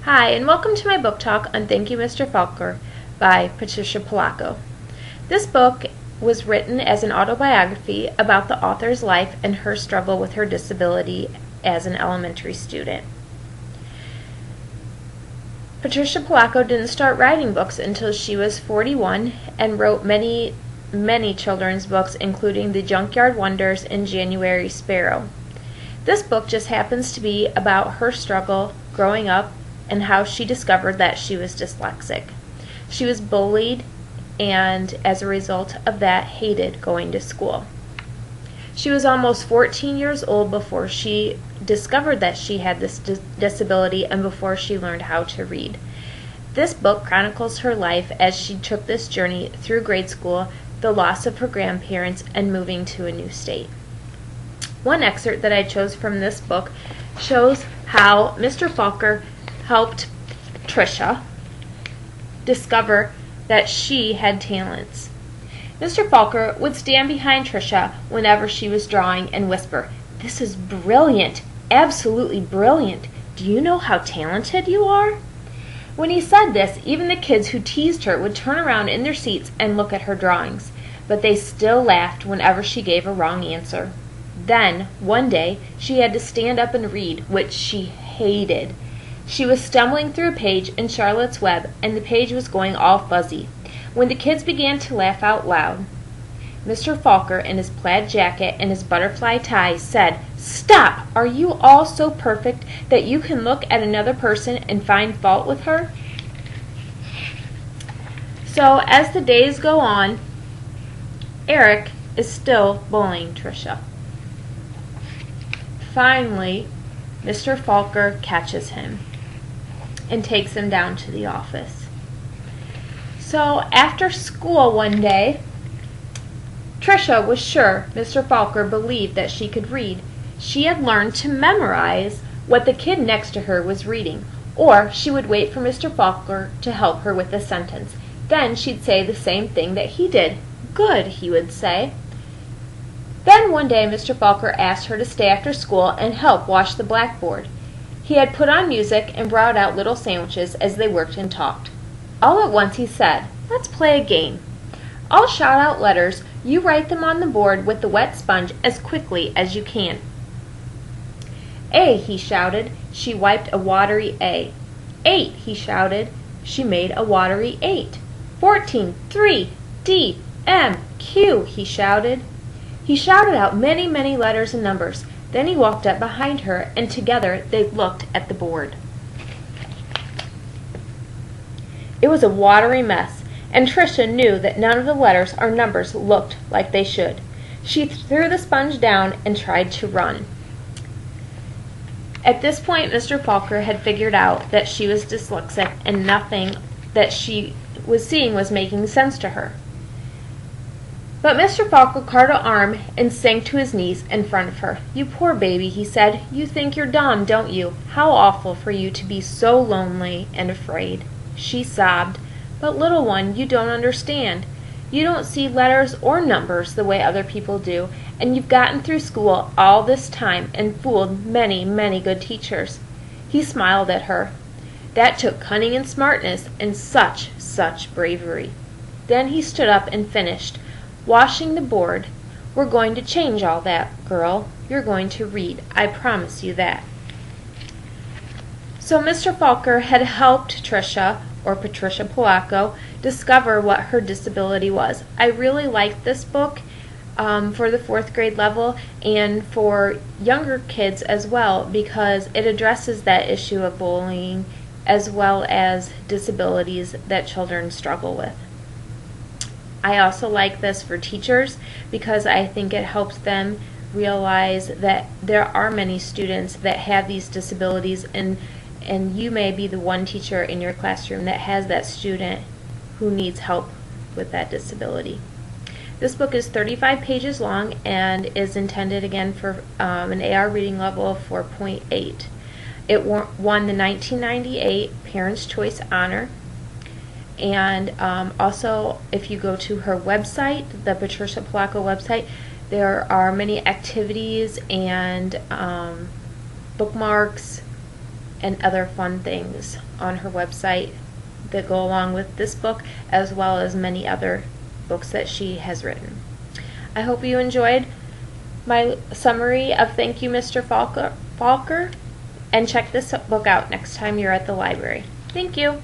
Hi, and welcome to my book talk on Thank You, Mr. Falker by Patricia Polacco. This book was written as an autobiography about the author's life and her struggle with her disability as an elementary student. Patricia Polacco didn't start writing books until she was 41 and wrote many children's books, including The Junkyard Wonders and January Sparrow. This book just happens to be about her struggle growing up and how she discovered that she was dyslexic. She was bullied and, as a result of that, hated going to school. She was almost 14 years old before she discovered that she had this disability and before she learned how to read. This book chronicles her life as she took this journey through grade school, the loss of her grandparents, and moving to a new state. One excerpt that I chose from this book shows how Mr. Falker helped Patricia discover that she had talents. Mr. Falker would stand behind Tricia whenever she was drawing and whisper, "This is brilliant, absolutely brilliant. Do you know how talented you are?" When he said this, even the kids who teased her would turn around in their seats and look at her drawings, but they still laughed whenever she gave a wrong answer. Then, one day, she had to stand up and read, which she hated. She was stumbling through a page in Charlotte's Web, and the page was going all fuzzy, when the kids began to laugh out loud. Mr. Falker, in his plaid jacket and his butterfly tie, said, "Stop! Are you all so perfect that you can look at another person and find fault with her?" So, as the days go on, Eric is still bullying Tricia. Finally, Mr. Falker catches him and takes him down to the office. So after school one day, Tricia was sure Mr. Falker believed that she could read. She had learned to memorize what the kid next to her was reading, or she would wait for Mr. Falker to help her with a sentence. Then she'd say the same thing that he did. "Good," he would say. Then one day Mr. Falker asked her to stay after school and help wash the blackboard. He had put on music and brought out little sandwiches as they worked and talked. All at once he said, "Let's play a game. I'll shout out letters. You write them on the board with the wet sponge as quickly as you can." "A," he shouted. She wiped a watery A. "8," he shouted. She made a watery 8. 14, 3, D, M, Q, he shouted. He shouted out many letters and numbers. Then he walked up behind her, and together they looked at the board. It was a watery mess, and Tricia knew that none of the letters or numbers looked like they should. She threw the sponge down and tried to run. At this point, Mr. Falker had figured out that she was dyslexic and nothing that she was seeing was making sense to her. But Mr. Falker caught her arm and sank to his knees in front of her. "You poor baby," he said. "You think you're dumb, don't you? How awful for you to be so lonely and afraid." She sobbed. "But little one, you don't understand. You don't see letters or numbers the way other people do, and you've gotten through school all this time and fooled many good teachers." He smiled at her. That took cunning and smartness and such bravery. Then he stood up and finished washing the board. "We're going to change all that, girl. You're going to read. I promise you that." So Mr. Falker had helped Tricia, or Patricia Polacco, discover what her disability was. I really liked this book for the 4th grade level and for younger kids as well, because it addresses that issue of bullying as well as disabilities that children struggle with. I also like this for teachers because I think it helps them realize that there are many students that have these disabilities, and you may be the one teacher in your classroom that has that student who needs help with that disability. This book is 35 pages long and is intended again for an AR reading level of 4.8. It won the 1998 Parents' Choice Honor. And also, if you go to her website, the Patricia Polacco website, there are many activities and bookmarks and other fun things on her website that go along with this book, as well as many other books that she has written. I hope you enjoyed my summary of Thank You, Mr. Falker, and check this book out next time you're at the library. Thank you.